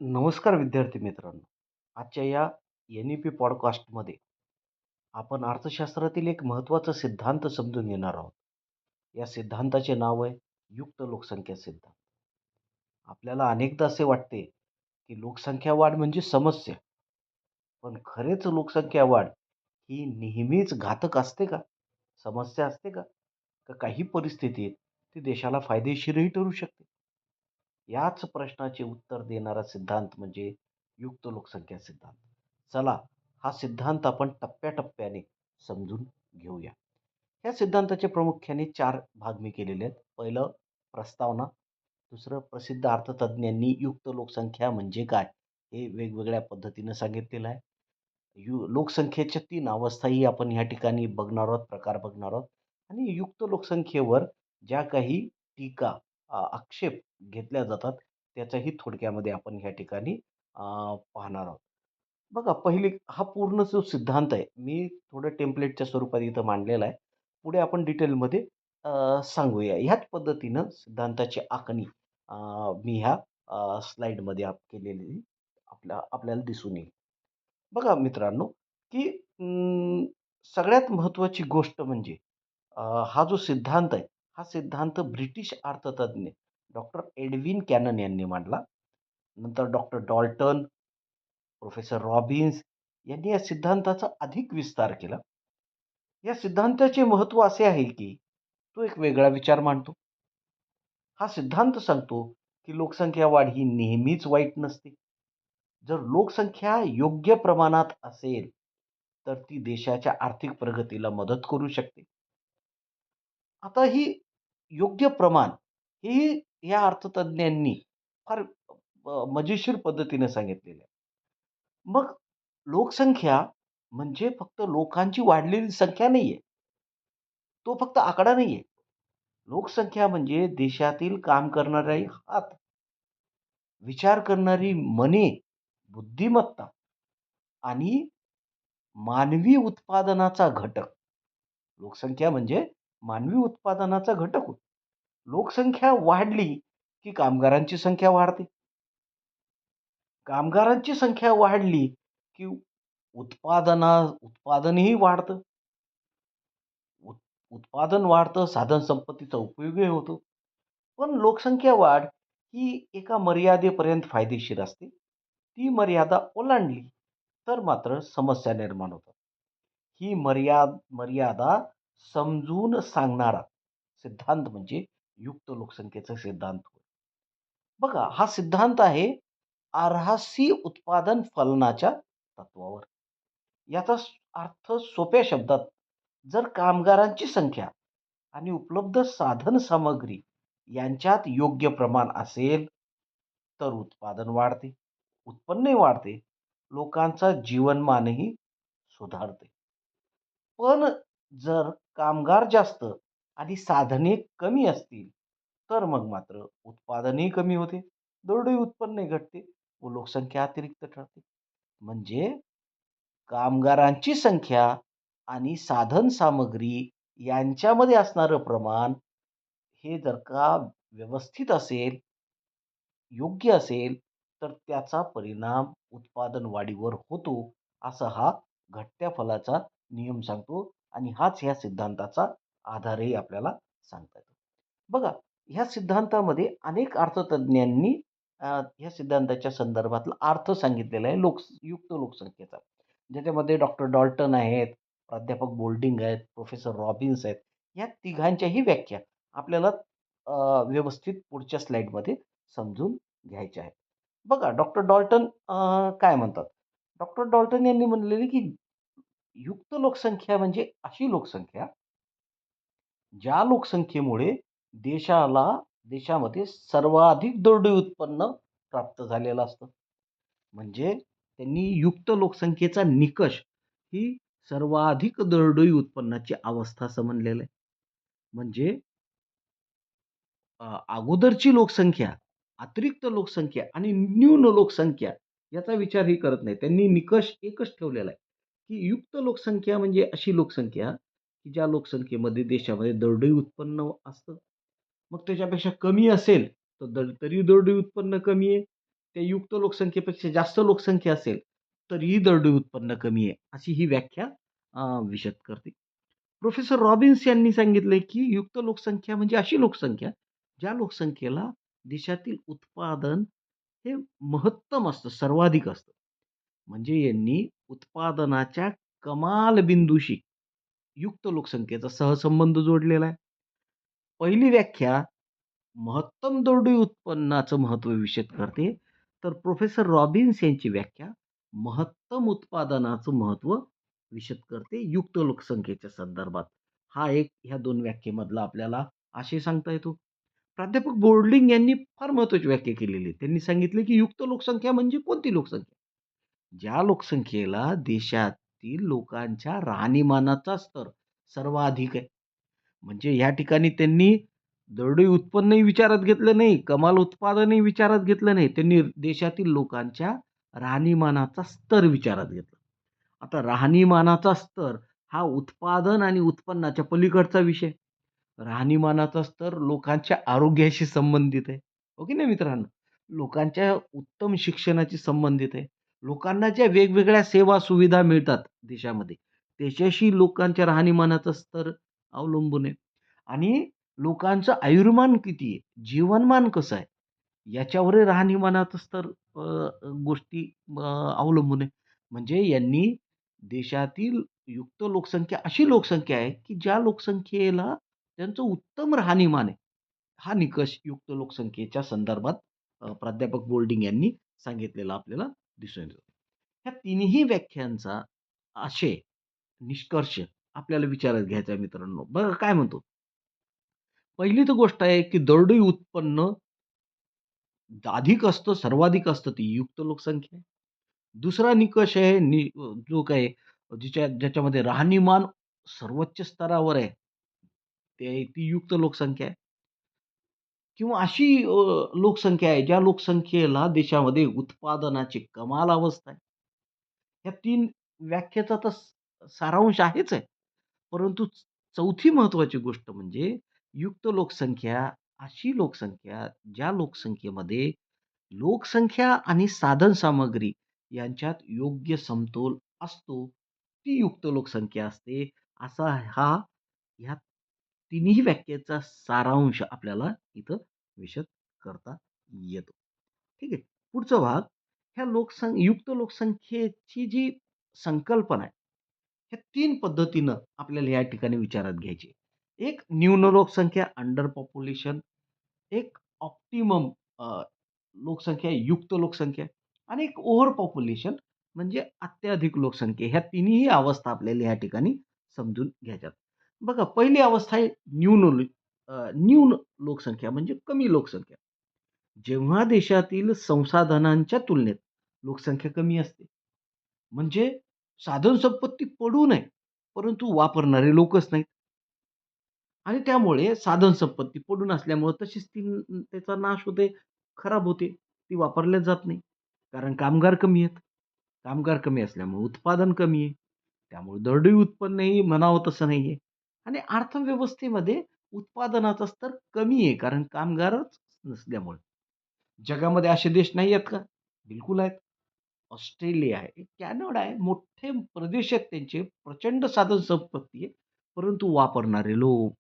नमस्कार विद्यार्थी मित्रांनो. आजच्या या NEP पॉडकास्टमध्ये आपण अर्थशास्त्रातील एक महत्त्वाचा सिद्धांत समजून घेणार आहोत. या सिद्धांताचे नाव आहे युक्त लोकसंख्या सिद्धांत. आपल्याला अनेकदा असे वाटते, की लोकसंख्या वाढ म्हणजे समस्या. पण खरेच लोकसंख्या वाढ ही नेहमीच घातक असते का? समस्या असते का? का काही परिस्थितीत ती देशाला फायदेशीरही ठरू शकते? याच प्रश्नाचे उत्तर देणारा सिद्धांत म्हणजे युक्त लोकसंख्या सिद्धांत. चला, हा सिद्धांत आपण टप्प्याटप्प्याने समजून घेऊया. या सिद्धांताचे प्रामुख्याने 4 भाग मी केलेले आहेत. पहिलं प्रस्तावना, दुसरं प्रसिद्ध अर्थतज्ञांनी युक्त लोकसंख्या म्हणजे काय, हे वेगवेगळ्या पद्धतीनं सांगितलेलं आहे. लोकसंख्येच्या 3 अवस्थाही आपण ह्या ठिकाणी बघणार आहोत, प्रकार बघणार आहोत आणि युक्त लोकसंख्येवर ज्या काही टीका, आक्षेप घेतल्या जातात, त्याचाही थोडक्यामध्ये आपण ह्या ठिकाणी पाहणार आहोत. बघा, पहिली हा पूर्ण जो सिद्धांत आहे, मी थोडं टेम्प्लेटच्या स्वरूपात इथं मांडलेला आहे. पुढे आपण डिटेलमध्ये सांगूया. ह्याच पद्धतीनं सिद्धांताची आखणी अ, मी ह्या स्लाईडमध्ये केलेली आपल्याला दिसून येईल. बघा मित्रांनो, की सगळ्यात महत्त्वाची गोष्ट म्हणजे हा जो सिद्धांत आहे, हा सिद्धांत ब्रिटिश अर्थतज्ञ डॉक्टर एडविन कॅनन यांनी मांडला. नंतर डॉक्टर डॉल्टन, प्रोफेसर रॉबिन्स यांनी या सिद्धांताचा अधिक विस्तार केला. या सिद्धांताचे महत्त्व असे आहे, की तो एक वेगळा विचार मांडतो. हा सिद्धांत सांगतो, की लोकसंख्या वाढ ही नेहमीच वाईट नसते. जर लोकसंख्या योग्य प्रमाणात असेल, तर ती देशाच्या आर्थिक प्रगतीला मदत करू शकते. आता ही योग्य प्रमाण ही या अर्थतज्ञांनी फार मजेशीर पद्धतीने सांगितलेलं आहे. मग लोकसंख्या म्हणजे फक्त लोकांची वाढलेली संख्या नाहीये. तो फक्त आकडा नाहीये. लोकसंख्या म्हणजे देशातील काम करणारे हात, विचार करणारी मने, बुद्धिमत्ता आणि मानवी उत्पादनाचा घटक. लोकसंख्या म्हणजे मानवी उत्पादनाचा घटक होय. लोकसंख्या वाढली, की कामगारांची संख्या वाढते. कामगारांची संख्या वाढली, की उत्पादनही वाढतं. उत उत्पादन वाढतं, साधनसंपत्तीचा उपयोगही होतो. पण लोकसंख्या वाढ ही एका मर्यादेपर्यंत फायदेशीर असते. ती मर्यादा ओलांडली, तर मात्र समस्या निर्माण होतात. ही मर्यादा समजून सांगणारा सिद्धांत म्हणजे युक्त लोकसंख्येचा सिद्धांत होय. बघा, हा सिद्धांत आहे आर्हासी उत्पादन फलनाच्या तत्वावर. याचा अर्थ सोप्या शब्दात, जर कामगारांची संख्या आणि उपलब्ध साधनसामग्री यांच्यात योग्य प्रमाण असेल, तर उत्पादन वाढते, उत्पन्नही वाढते, लोकांचा जीवनमानही सुधारते. पण जर कामगार जास्त आणि साधने कमी असतील, तर मग मात्र उत्पादनही कमी होते, दरडोई उत्पन्नही घटते व लोकसंख्या अतिरिक्त ठरते. म्हणजे कामगारांची संख्या आणि साधनसामग्री यांच्यामध्ये असणारं प्रमाण हे जर का व्यवस्थित असेल, योग्य असेल, तर त्याचा परिणाम उत्पादन वाढीवर होतो, असा हा घटत्या फलाचा नियम सांगतो आणि हाच ह्या सिद्धांताचा आधारही आपल्याला सांगता येतो. बघा, ह्या सिद्धांतामध्ये अनेक अर्थतज्ञांनी ह्या सिद्धांताच्या संदर्भातला अर्थ सांगितलेला आहे युक्त लोकसंख्येचा. ज्याच्यामध्ये डॉक्टर डॉल्टन आहेत, प्राध्यापक बोल्डिंग आहेत, प्रोफेसर रॉबिन्स आहेत. या तिघांच्याही व्याख्या आपल्याला व्यवस्थित पुढच्या स्लाईडमध्ये समजून घ्यायच्या आहेत. बघा, डॉक्टर डॉल्टन काय म्हणतात? डॉक्टर डॉल्टन यांनी म्हणलेले, की युक्त लोकसंख्या म्हणजे अशी लोकसंख्या, ज्या लोकसंख्येमुळे देशाला देशामध्ये सर्वाधिक दरडोई उत्पन्न प्राप्त झालेलं असतं. म्हणजे त्यांनी युक्त लोकसंख्येचा निकष ही सर्वाधिक दरडोई उत्पन्नाची अवस्था समजलेलं आहे. म्हणजे अगोदरची लोकसंख्या, अतिरिक्त लोकसंख्या आणि न्यून लोकसंख्या याचा विचारही करत नाही. त्यांनी निकष एकच ठेवलेला आहे, की युक्त लोकसंख्या म्हणजे अशी लोकसंख्या, की ज्या लोकसंख्येमध्ये देशामध्ये दरडोई उत्पन्न असतं. मग त्याच्यापेक्षा कमी असेल, तर तरी दरडोई उत्पन्न कमी आहे. त्या युक्त लोकसंख्येपेक्षा जास्त लोकसंख्या असेल, तरीही दरडोई उत्पन्न कमी आहे, अशी ही व्याख्या विशद करते. प्रोफेसर रॉबिन्स यांनी सांगितलंय, की युक्त लोकसंख्या म्हणजे अशी लोकसंख्या, ज्या लोकसंख्येला देशातील उत्पादन हे महत्तम असतं, सर्वाधिक असतं. म्हणजे यांनी उत्पादनाच्या कमाल बिंदूशी युक्त लोकसंख्येचा सहसंबंध जोडलेला आहे. पहिली व्याख्या महत्तम दरडोई उत्पन्नाचं महत्त्व विशद करते, तर प्रोफेसर रॉबिन्स यांची व्याख्या महत्तम उत्पादनाचं महत्त्व विशद करते युक्त लोकसंख्येच्या संदर्भात. हा एक ह्या 2 व्याख्येमधला आपल्याला आशय सांगता येतो. प्राध्यापक बोर्डलिंग यांनी फार महत्त्वाची व्याख्या केलेली आहे. त्यांनी सांगितले, की युक्त लोकसंख्या म्हणजे कोणती लोकसंख्या? ज्या लोकसंख्येला देशातील लोकांच्या राहणीमानाचा स्तर सर्वाधिक आहे. म्हणजे या ठिकाणी त्यांनी दरडोई उत्पन्नही विचारात घेतलं नाही, कमाल उत्पादनही विचारात घेतलं नाही. त्यांनी देशातील लोकांच्या राहणीमानाचा स्तर विचारात घेतला. आता राहणीमानाचा स्तर हा उत्पादन आणि उत्पन्नाच्या पलीकडचा विषय. राहणीमानाचा स्तर लोकांच्या आरोग्याशी संबंधित आहे. हो की नाही मित्रांनो? लोकांच्या उत्तम शिक्षणाशी संबंधित आहे. लोकांना ज्या वेगवेगळ्या सेवा सुविधा मिळतात देशामध्ये, त्याच्याशी लोकांच्या राहणीमानाचा स्तर अवलंबून आहे. आणि लोकांचं आयुर्मान किती आहे? जीवनमान कसं आहे? याच्यावरही राहणीमानाचं स्तर गोष्टी अवलंबून आहे. म्हणजे यांनी देशातील युक्त लोकसंख्या अशी लोकसंख्या आहे, की ज्या लोकसंख्येला त्यांचं उत्तम राहणीमान आहे. हा निकष युक्त लोकसंख्येच्या संदर्भात प्राध्यापक बोल्डिंग यांनी सांगितलेला आपल्याला दिसून येतो. ह्या तिन्ही व्याख्यांचा आशय, निष्कर्ष आपल्याला विचारात घ्यायचा आहे मित्रांनो. बघा काय म्हणतो? पहिली तर गोष्ट आहे, की दरडोई उत्पन्न अधिक असतं, सर्वाधिक असतं ती युक्त लोकसंख्या आहे. दुसरा निकष आहे जो काही ज्याच्यामध्ये राहणीमान सर्वोच्च स्तरावर आहे, ती युक्त लोकसंख्या आहे. किंवा अशी लोकसंख्या आहे, ज्या लोकसंख्येला देशामध्ये उत्पादनाची कमाल अवस्था आहे. या 3 व्याख्येचा तर सारांश आहेच आहे. परंतु चौथी महत्त्वाची गोष्ट म्हणजे युक्त लोकसंख्या, अशी लोकसंख्या ज्या लोकसंख्येमध्ये लोकसंख्या आणि साधनसामग्री यांच्यात योग्य समतोल असतो, ती युक्त लोकसंख्या असते. असा हा ह्या तिन्ही व्याख्येचा सारांश आपल्याला इथं विशद करता येतो. ठीक आहे. पुढचा भाग ह्या युक्त लोकसंख्येची जी संकल्पना आहे, ह्या 3 पद्धतीनं आपल्याला या ठिकाणी विचारात घ्यायची आहे. एक न्यून लोकसंख्या अंडर पॉप्युलेशन, एक ऑप्टिमम लोकसंख्या, युक्त लोकसंख्या आणि एक ओव्हर पॉप्युलेशन म्हणजे अत्याधिक लोकसंख्या. ह्या तिन्ही अवस्था आपल्याला या ठिकाणी समजून घ्यायच्यात. बघा पहिली अवस्था आहे न्यून लोकसंख्या म्हणजे कमी लोकसंख्या. जेव्हा देशातील संसाधनांच्या तुलनेत लोकसंख्या कमी असते, म्हणजे साधनसंपत्ती पडून आहे, परंतु वापरणारे लोकच नाहीत. आणि त्यामुळे साधनसंपत्ती पडून असल्यामुळं तशीच त्याचा नाश होते, खराब होते. ती वापरल्या जात नाही. कारण कामगार कमी आहेत. कामगार कमी असल्यामुळे उत्पादन कमी आहे. त्यामुळे दरडोई उत्पन्नही म्हणावं तसं नाहीये. आणि अर्थव्यवस्थेमध्ये उत्पादनाचा स्तर कमी आहे, कारण कामगारच नसल्यामुळे. जगामध्ये असे देश नाही आहेत का? बिलकुल आहेत. ऑस्ट्रेलिया आहे, कॅनडा आहे. मोठे प्रदेश आहेत त्यांचे. प्रचंड साधनसंपत्ती आहे. परंतु वापरणारे लोक,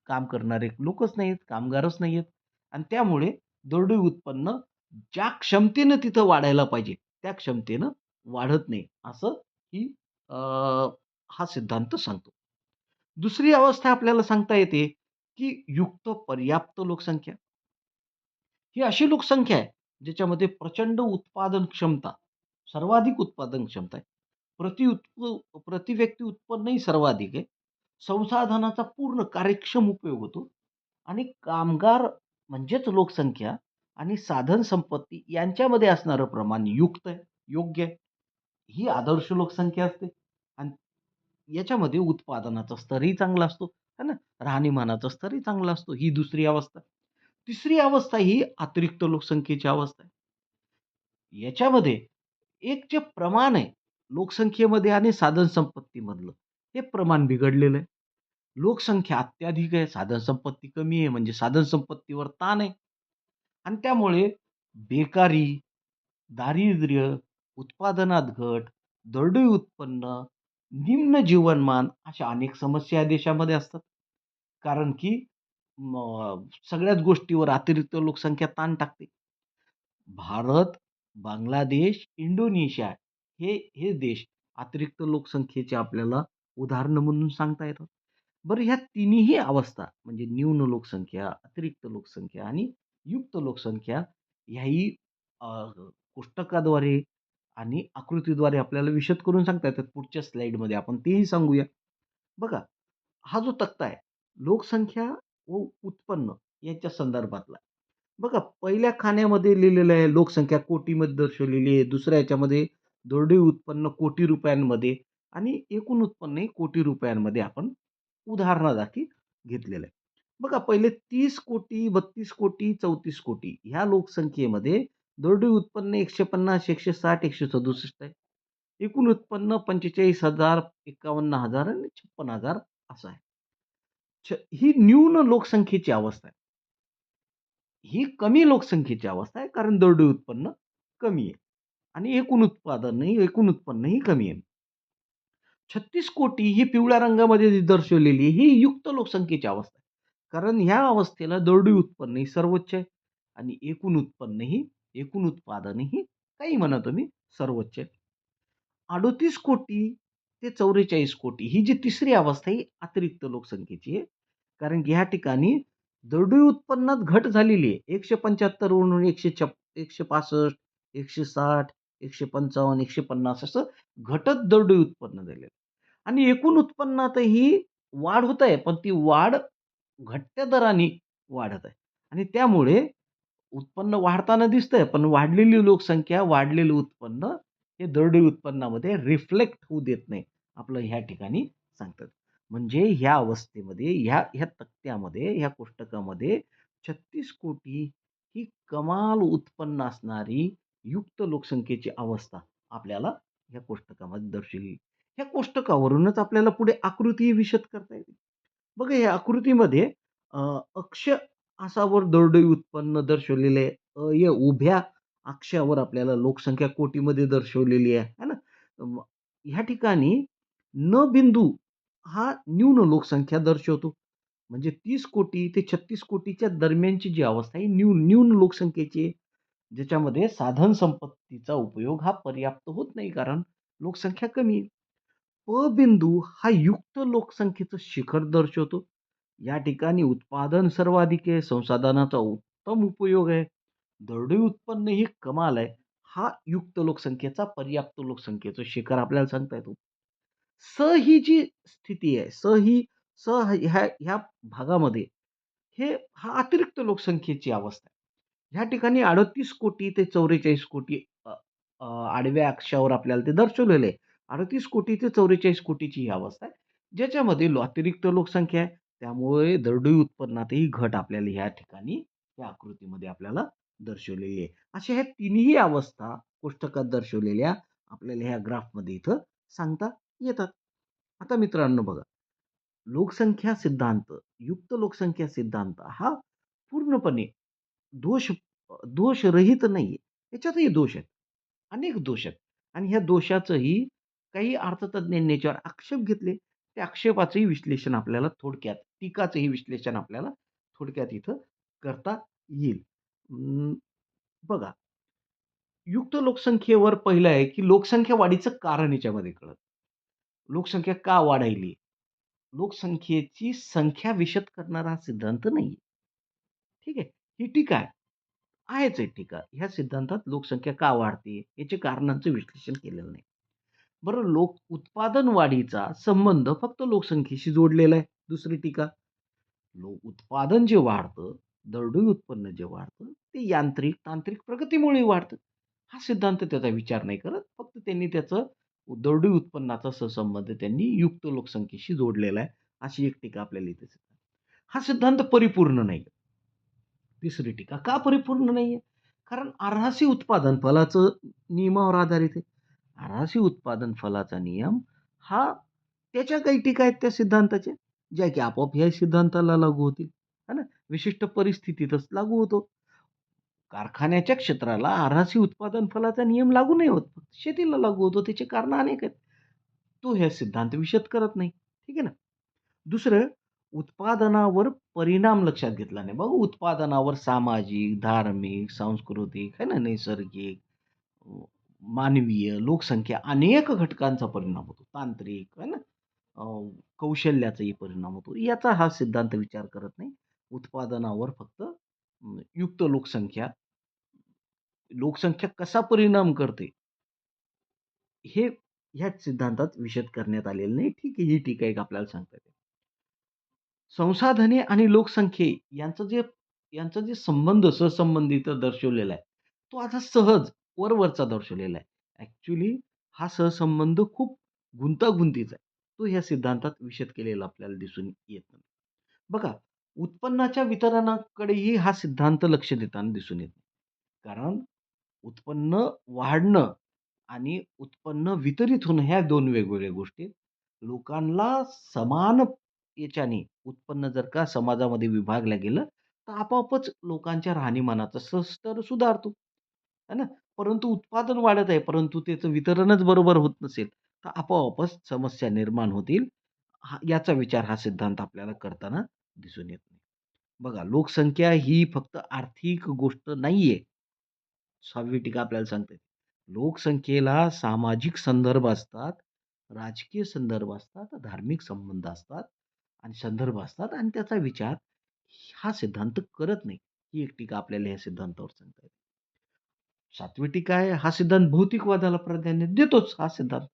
काम करणारे लोकच नाहीत, कामगारच नाहीयेत. आणि त्यामुळे दरडोई उत्पन्न ज्या क्षमतेनं तिथं वाढायला पाहिजे, त्या क्षमतेनं वाढत नाही. असं ही अ, हा सिद्धांत सांगतो. दुसरी अवस्था आपल्याला सांगता येते, की युक्त पर्याप्त लोकसंख्या. ही अशी लोकसंख्या आहे, ज्याच्यामध्ये प्रचंड उत्पादन क्षमता, सर्वाधिक उत्पादन क्षमता आहे. प्रति व्यक्ती उत्पन्नही सर्वाधिक आहे. संसाधनाचा पूर्ण कार्यक्षम उपयोग होतो आणि कामगार म्हणजेच लोकसंख्या आणि साधन संपत्ती यांच्यामध्ये असणारं प्रमाण युक्त आहे, योग्य आहे. ही आदर्श लोकसंख्या असते आणि याच्यामध्ये उत्पादनाचा स्तरही चांगला असतो, है ना? राहणीमानाचा स्तरही चांगला असतो. ही दुसरी अवस्था. तिसरी अवस्था ही अतिरिक्त लोकसंख्येची अवस्था आहे. याच्यामध्ये एक जे प्रमाण आहे, लोकसंख्येमध्ये आणि साधनसंपत्तीमधलं, हे प्रमाण बिघडलेलं आहे. लोकसंख्या अत्याधिक आहे, साधनसंपत्ती कमी आहे, म्हणजे साधनसंपत्तीवर ताण आहे आणि त्यामुळे बेकारी, दारिद्र्य, उत्पादनात घट, दरडोई उत्पन्न, निम्न जीवनमान अशा अनेक समस्या या देशामध्ये असतात. कारण की सगळ्याच गोष्टीवर अतिरिक्त लोकसंख्या ताण टाकते. भारत, बांगलादेश, इंडोनेशिया हे देश अतिरिक्त लोकसंख्येचे आपल्याला उदाहरणं म्हणून सांगता येतात. बरं ह्या तिन्हीही अवस्था म्हणजे न्यून लोकसंख्या, अतिरिक्त लोकसंख्या आणि युक्त लोकसंख्या ह्याही अ, कोष्टकाद्वारे आणि आकृतीद्वारे आपल्याला विशद करून सांगता येतात. पुढच्या स्लाईडमध्ये आपण तेही सांगूया. बघा, हा जो तक्ता आहे, लोकसंख्या व उत्पन्न यांच्या संदर्भातला. बघा, पहिल्या खाण्यामध्ये लिहिलेलं आहे लोकसंख्या कोटीमध्ये दर्शवलेली आहे. दुसऱ्या ह्याच्यामध्ये दरडोई उत्पन्न कोटी रुपयांमध्ये आणि एकूण उत्पन्नही कोटी रुपयांमध्ये आपण उदाहरणादाखल घेतलेलं आहे. बघा, पहिले 30 कोटी, 32 कोटी, 34 कोटी ह्या लोकसंख्येमध्ये दरडोई उत्पन्न 150, 160, 167 आहे. एकूण उत्पन्न 45,000, 51,000 आणि 56,000 असं आहे. ही न्यून लोकसंख्येची अवस्था आहे. ही कमी लोकसंख्येची अवस्था आहे, कारण दरडोई उत्पन्न कमी आहे आणि एकूण उत्पन्नही कमी आहे. 36 कोटी ही पिवळ्या रंगामध्ये जी दर्शवलेली ही युक्त लोकसंख्येची अवस्था आहे. कारण ह्या अवस्थेला दरडोई उत्पन्नही सर्वोच्च आहे आणि एकूण उत्पादनही काही म्हणा तुम्ही सर्वोच्च आहे. 38 कोटी ते 44 कोटी ही जी तिसरी अवस्था ही अतिरिक्त लोकसंख्येची आहे. कारण की ह्या ठिकाणी दरडोई उत्पन्नात घट झालेली आहे. 175 वरून 165, 160, 155, 150 असं घटत दरडोई उत्पन्न झालेलं आहे. आणि एकूण उत्पन्नातही वाढ होत आहे, पण ती वाढ घटत्या दराने वाढत आहे. आणि त्यामुळे उत्पन्न वाढताना दिसतंय, पण वाढलेली लोकसंख्या, वाढलेलं उत्पन्न हे दरडोई उत्पन्नामध्ये रिफ्लेक्ट होऊ देत नाही. आपलं ह्या ठिकाणी सांगतात. म्हणजे ह्या अवस्थेमध्ये, ह्या ह्या तक्त्यामध्ये, ह्या कोष्टकामध्ये 36 कोटी ही कमाल उत्पन्न असणारी युक्त लोकसंख्येची अवस्था आपल्याला ह्या कोष्टकामध्ये दर्शवली. ह्या कोष्टकावरूनच आपल्याला पुढे आकृतीही विशद करता येते. बघा या आकृतीमध्ये अक्ष अक्षावर दरडोई उत्पन्न दर्शवलेले आहे. या उभ्या अक्षावर आपल्याला लोकसंख्या कोटीमध्ये दर्शवलेली आहे, है ना? मग ह्या ठिकाणी न बिंदू हा न्यून लोकसंख्या दर्शवतो. म्हणजे 30 कोटी ते 36 कोटीच्या दरम्यानची जी अवस्था आहे न्यून न्यून लोकसंख्येची आहे. ज्याच्यामध्ये साधन संपत्तीचा उपयोग हा पर्याप्त होत नाही कारण लोकसंख्या कमी आहे. प बिंदू हा युक्त लोकसंख्येचं शिखर दर्शवतो. या ठिकाणी उत्पादन सर्वाधिक आहे, संसाधनाचा उत्तम उपयोग आहे, दरडोई उत्पन्न ही कमाल आहे. हा युक्त लोकसंख्येचा, पर्याप्त लोकसंख्येचं शिखर आपल्याला सांगता येतो. स ही जी स्थिती आहे, स ह्या ह्या भागामध्ये हा अतिरिक्त लोकसंख्येची अवस्था आहे. ह्या ठिकाणी 38 कोटी ते 44 कोटी अ, अ, आडव्या अक्षावर आपल्याला ते दर्शवलेलं आहे. 38 कोटी ते 44 कोटीची ही अवस्था आहे. ज्याच्यामध्ये अतिरिक्त लोकसंख्या आहे. त्यामुळे दरडोई उत्पन्नातही घट आपल्याला ह्या ठिकाणी या आकृतीमध्ये आपल्याला दर्शवलेली आहे. अशा ह्या तिन्ही अवस्था कोष्टकात दर्शवलेल्या आपल्याला ह्या ग्राफमध्ये इथं सांगता येतात. आता मित्रांनो बघा, लोकसंख्या सिद्धांत, युक्त लोकसंख्या सिद्धांत हा पूर्णपणे दोष दोषरहित नाहीये. याच्यातही दोष आहेत. अनेक दोष आहेत आणि ह्या दोषाचंही काही अर्थतज्ञांनी याच्यावर आक्षेप घेतले. त्या आक्षेपाचंही विश्लेषण आपल्याला थोडक्यात, टीकाचंही विश्लेषण आपल्याला थोडक्यात इथं करता येईल. बघा, युक्त लोकसंख्येवर पहिलं आहे, की लोकसंख्या वाढीचं कारण याच्यामध्ये कळतं. लोकसंख्या का वाढायली? लोकसंख्येची संख्या विशद करणारा हा सिद्धांत नाहीये. ठीक आहे. ही टीका आहे. आहेच आहे टीका. ह्या सिद्धांतात लोकसंख्या का वाढते? याच्या कारणांचं विश्लेषण केलेलं नाही. बरं उत्पादन वाढीचा संबंध फक्त लोकसंख्येशी जोडलेला आहे. दुसरी टीका. उत्पादन जे वाढतं, दरडोई उत्पन्न जे वाढतं, ते तांत्रिक प्रगतीमुळे वाढतं. हा सिद्धांत त्याचा विचार नाही करत. फक्त त्यांनी त्याचं दरडोई उत्पन्नाचा सहसंबंध त्यांनी युक्त लोकसंख्येशी जोडलेला आहे. अशी एक टीका आपल्याला इथे दिसते. हा सिद्धांत परिपूर्ण नाही. तिसरी टीका का परिपूर्ण नाहीये? कारण आर्हासी उत्पादन फलाचं नियमावर आधारित आहे. आर्हासी उत्पादन फलाचा नियम हा त्याच्या काही टीका आहेत त्या सिद्धांताच्या, ज्या की आपोआप ह्या सिद्धांताला लागू होतील. है ना? विशिष्ट परिस्थितीतच लागू होतो. कारखान्याच्या क्षेत्राला आरासी उत्पादन फलाचा नियम लागू नाही होत. फक्त शेतीला लागू होतो. त्याची कारणं अनेक आहेत. तो हे सिद्धांत विषद करत नाही. ठीक आहे ना? दुसरं उत्पादनावर परिणाम लक्षात घेतला नाही. बघा उत्पादनावर सामाजिक, धार्मिक, सांस्कृतिक आहे ना, नैसर्गिक, अ, मानवीय, लोकसंख्या अनेक घटकांचा परिणाम होतो. तांत्रिक आहे ना, अ, कौशल्याचाही परिणाम होतो. याचा हा सिद्धांत विचार करत नाही. उत्पादनावर फक्त युक्त लोकसंख्या, लोकसंख्या कसा परिणाम करते, हे ह्याच सिद्धांतात विशद करण्यात आलेलं नाही. ठीक आहे, ही टीका एक आपल्याला सांगता येते. संसाधने आणि लोकसंख्ये यांचा जे संबंध सहसंबंध इथं दर्शवलेला आहे, तो आता सहज वरवरचा दर्शवलेला आहे. ॲक्चुअली हा सहसंबंध खूप गुंतागुंतीचा आहे. तो ह्या सिद्धांतात विशद केलेला आपल्याला दिसून येत नाही. बघा, उत्पन्नाच्या वितरणाकडेही हा सिद्धांत लक्ष देताना दिसून येत नाही. कारण उत्पन्न वाढणं आणि उत्पन्न वितरित होणं ह्या 2 वेगवेगळ्या गोष्टी आहेत. लोकांना समान याच्याने उत्पन्न जर का समाजामध्ये विभागलं गेलं, तर आपोआपच लोकांच्या राहणीमानाचा स्तर सुधारतो. आहे ना? परंतु उत्पादन वाढत आहे, परंतु त्याचं वितरणच बरोबर होत नसेल, तर आपोआपच समस्या निर्माण होतील. याचा विचार हा सिद्धांत आपल्याला करताना दिसून येत नाही. बघा, लोकसंख्या ही फक्त आर्थिक गोष्ट नाहीये. 6वी टीका आपल्याला सांगते. लोकसंख्येला सामाजिक संदर्भ असतात, राजकीय संदर्भ असतात, धार्मिक संबंध असतात आणि संदर्भ असतात आणि त्याचा विचार हा सिद्धांत करत नाही. ही एक टीका आपल्याला या सिद्धांतावर सांगता येते. 7वी टीका आहे, हा सिद्धांत भौतिकवादाला प्राधान्य देतोच हा सिद्धांत.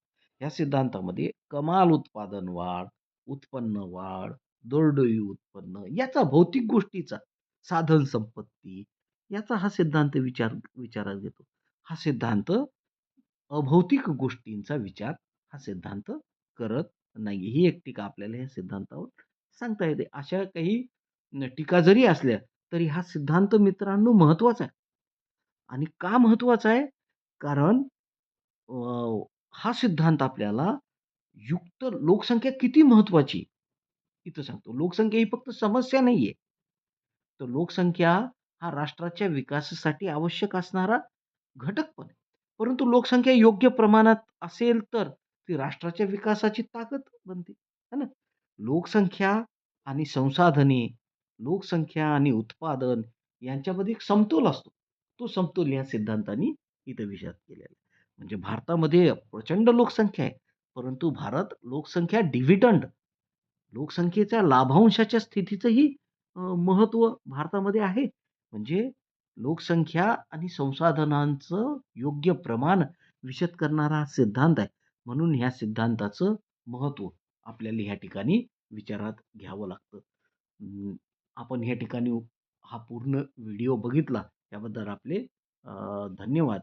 या सिद्धांतामध्ये कमाल उत्पादन वाढ, उत्पन्न वाढ, दरडोई उत्पन्न याचा भौतिक गोष्टीचा, साधन संपत्ती याचा हा सिद्धांत विचारात घेतो. हा सिद्धांत अभौतिक गोष्टींचा विचार हा सिद्धांत करत नाही. ही एक टीका आपल्याला या सिद्धांतावर सांगता येते. अशा काही टीका जरी असल्या, तरी हा सिद्धांत मित्रांनो महत्त्वाचा आहे. आणि का महत्त्वाचा आहे? कारण हा सिद्धांत आपल्याला युक्त लोकसंख्या किती महत्त्वाची इथं सांगतो. लोकसंख्या ही फक्त समस्या नाहीये. तर लोकसंख्या हा राष्ट्राच्या विकासासाठी आवश्यक असणारा घटक पण आहे. परंतु लोकसंख्या योग्य प्रमाणात असेल तर ती राष्ट्राच्या विकासाची ताकद बनते. है ना? लोकसंख्या आणि संसाधने, लोकसंख्या आणि उत्पादन यांच्यामध्ये एक समतोल असतो. तो समतोल या सिद्धांताने इथं विषद केलेला आहे. म्हणजे भारतामध्ये प्रचंड लोकसंख्या आहे. परंतु भारत लोकसंख्या डिव्हिडंड लोकसंख्येच्या लाभांशाच्या स्थितीचंही महत्त्व भारतामध्ये आहे. म्हणजे लोकसंख्या आणि संसाधनांचं योग्य प्रमाण विशद करणारा हा सिद्धांत आहे. म्हणून ह्या सिद्धांताचं महत्त्व आपल्याला ह्या ठिकाणी विचारात घ्यावं लागतं. आपण ह्या ठिकाणी हा पूर्ण व्हिडिओ बघितला त्याबद्दल आपले धन्यवाद.